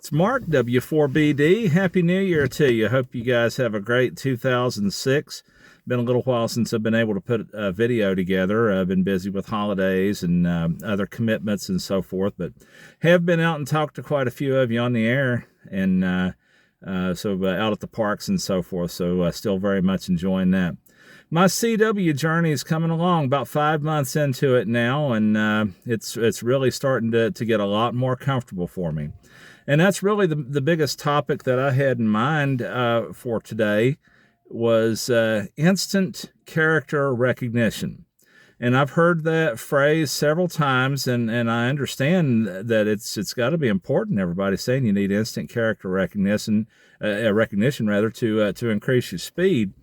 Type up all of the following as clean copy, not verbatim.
It's Mark, W4BD. Happy New Year to you. Hope you guys have a great 2006. Been a little while since I've been able to put a video together. I've been busy with holidays and other commitments and so forth, but have been out and talked to quite a few of you on the air and out at the parks and so forth. So still very much enjoying that. My CW journey is coming along, about 5 months into it now, and it's really starting to get a lot more comfortable for me. And that's really the biggest topic that I had in mind for today was instant character recognition. And I've heard that phrase several times, and I understand that it's got to be important. Everybody's saying you need instant character recognition, to increase your speed.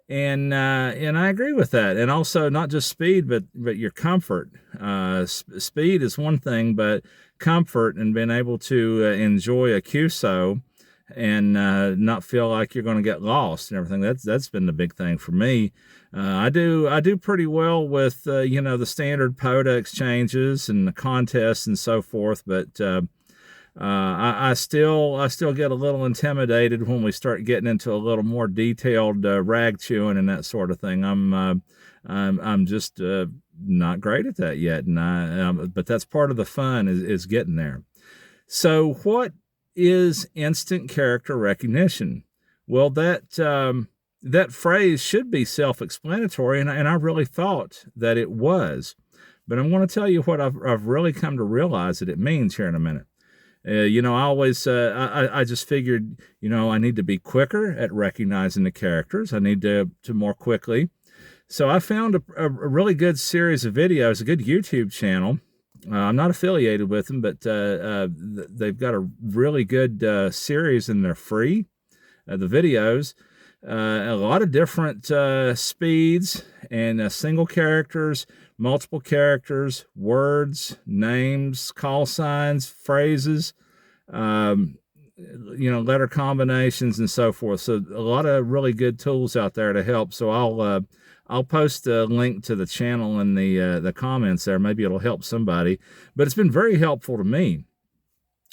And I agree with that. And also not just speed, but your comfort. Speed is one thing, but comfort and being able to enjoy a QSO and not feel like you're going to get lost and everything. That's been the big thing for me. I do pretty well with the standard POTA exchanges and the contests and so forth, but I still get a little intimidated when we start getting into a little more detailed rag chewing and that sort of thing. I'm just not great at that yet, and but that's part of the fun is getting there. So what is instant character recognition? Well, that phrase should be self-explanatory, and I really thought that it was, but I'm going to tell you what I've really come to realize that it means here in a minute. I just figured, I need to be quicker at recognizing the characters. I need to more quickly. So I found a really good series of videos, a good YouTube channel. I'm not affiliated with them, but they've got a really good series and they're free, the videos. A lot of different speeds and single characters, multiple characters, words, names, call signs, phrases, letter combinations and so forth. So a lot of really good tools out there to help. So I'll post a link to the channel in the comments there. Maybe it'll help somebody, but it's been very helpful to me.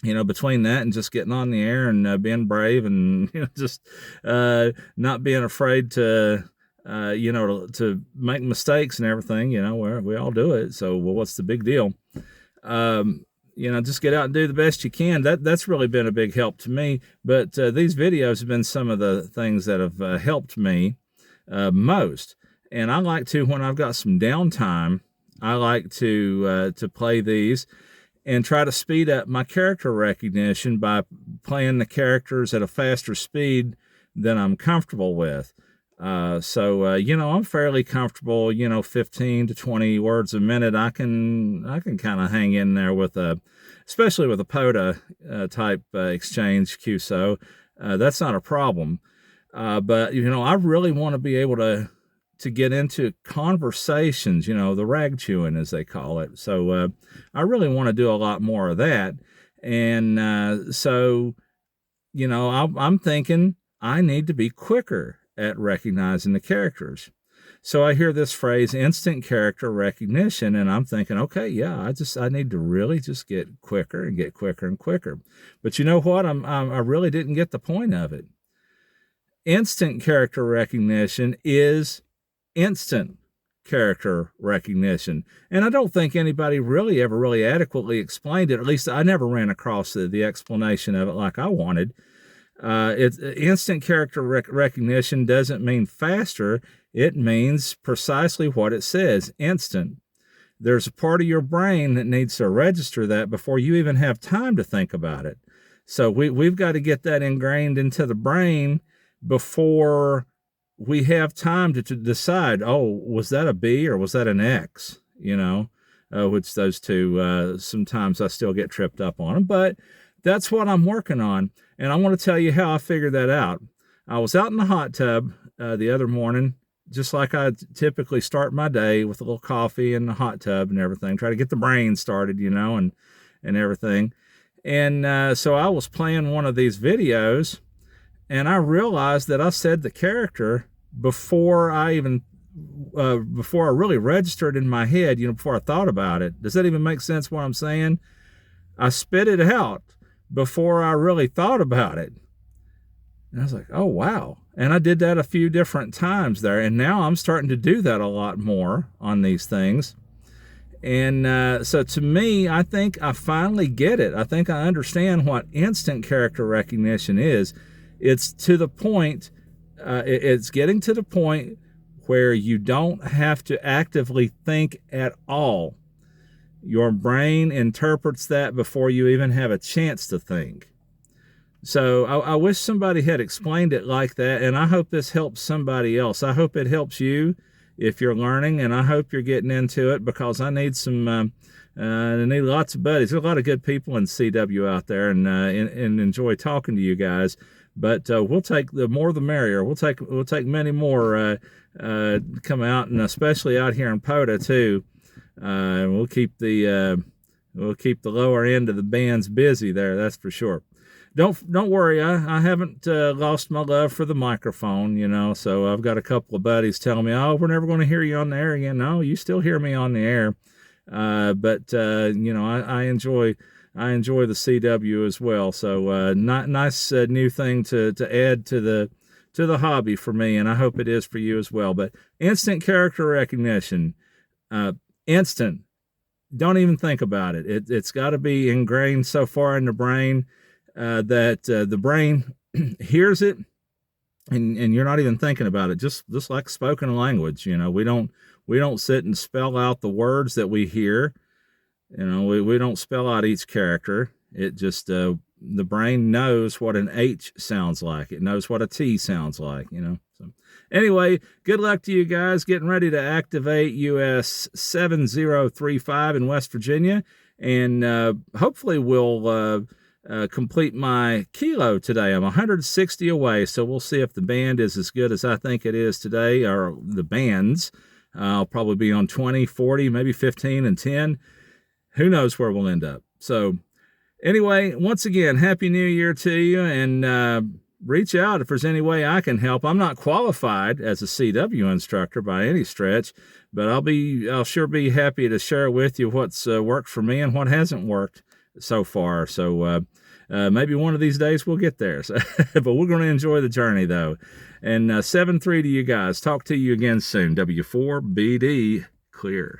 Between that and just getting on the air and being brave and just not being afraid to make mistakes and everything. We all do it. So, what's the big deal? Just get out and do the best you can. That's really been a big help to me. But these videos have been some of the things that have helped me most. And I like to, when I've got some downtime, I like to play these and try to speed up my character recognition by playing the characters at a faster speed than I'm comfortable with. I'm fairly comfortable, 15 to 20 words a minute. I can kind of hang in there especially with a POTA type exchange QSO. That's not a problem. But I really want to be able to get into conversations, the rag chewing as they call it. So I really want to do a lot more of that. And I'm thinking I need to be quicker at recognizing the characters. So I hear this phrase, instant character recognition, and I'm thinking, okay, yeah, I need to really just get quicker and get quicker and quicker. But you know what? I really didn't get the point of it. Instant character recognition is instant character recognition. And I don't think anybody ever really adequately explained it. At least I never ran across the explanation of it like I wanted. Instant character recognition doesn't mean faster. It means precisely what it says, instant. There's a part of your brain that needs to register that before you even have time to think about it. So we've got to get that ingrained into the brain before we have time to decide, was that a B or was that an X? Which those two, sometimes I still get tripped up on them, but that's what I'm working on. And I want to tell you how I figured that out. I was out in the hot tub the other morning, just like I typically start my day with a little coffee in the hot tub and everything, try to get the brain started, and everything. And so I was playing one of these videos, and I realized that I said the character before I really registered in my head, before I thought about it. Does that even make sense what I'm saying? I spit it out before I really thought about it. And I was like, oh, wow. And I did that a few different times there. And now I'm starting to do that a lot more on these things. And so to me, I think I finally get it. I think I understand what instant character recognition is. It's to the point, it's getting to the point where you don't have to actively think at all. Your brain interprets that before you even have a chance to think. So I wish somebody had explained it like that, and I hope this helps somebody else. I hope it helps you if you're learning, and I hope you're getting into it, because I need I need lots of buddies. There's a lot of good people in CW out there, and enjoy talking to you guys. But we'll take the more the merrier. We'll take many more come out, and especially out here in POTA too. We'll keep the lower end of the bands busy there. That's for sure. Don't worry. I haven't lost my love for the microphone. So I've got a couple of buddies telling me, "Oh, we're never going to hear you on the air again." No, you still hear me on the air. But I enjoy the CW as well. So nice new thing to add to the hobby for me, and I hope it is for you as well. But instant character recognition, instant. Don't even think about it. It's got to be ingrained so far in the brain that the brain hears it, and you're not even thinking about it. Just like spoken language, we don't sit and spell out the words that we hear. We don't spell out each character. It just the brain knows what an H sounds like. It knows what a T sounds like. So anyway, good luck to you guys getting ready to activate US 7035 in West Virginia, and hopefully we'll complete my kilo today. I'm 160 away, so we'll see if the band is as good as I think it is today, or the bands. I'll probably be on 20, 40, maybe 15 and 10. Who knows where we'll end up. So anyway, once again, Happy New Year to you, and reach out if there's any way I can help. I'm not qualified as a CW instructor by any stretch, but I'll sure be happy to share with you what's worked for me and what hasn't worked so far. So maybe one of these days we'll get there. So, but we're going to enjoy the journey, though. And 7-3 to you guys. Talk to you again soon. W4BD clear.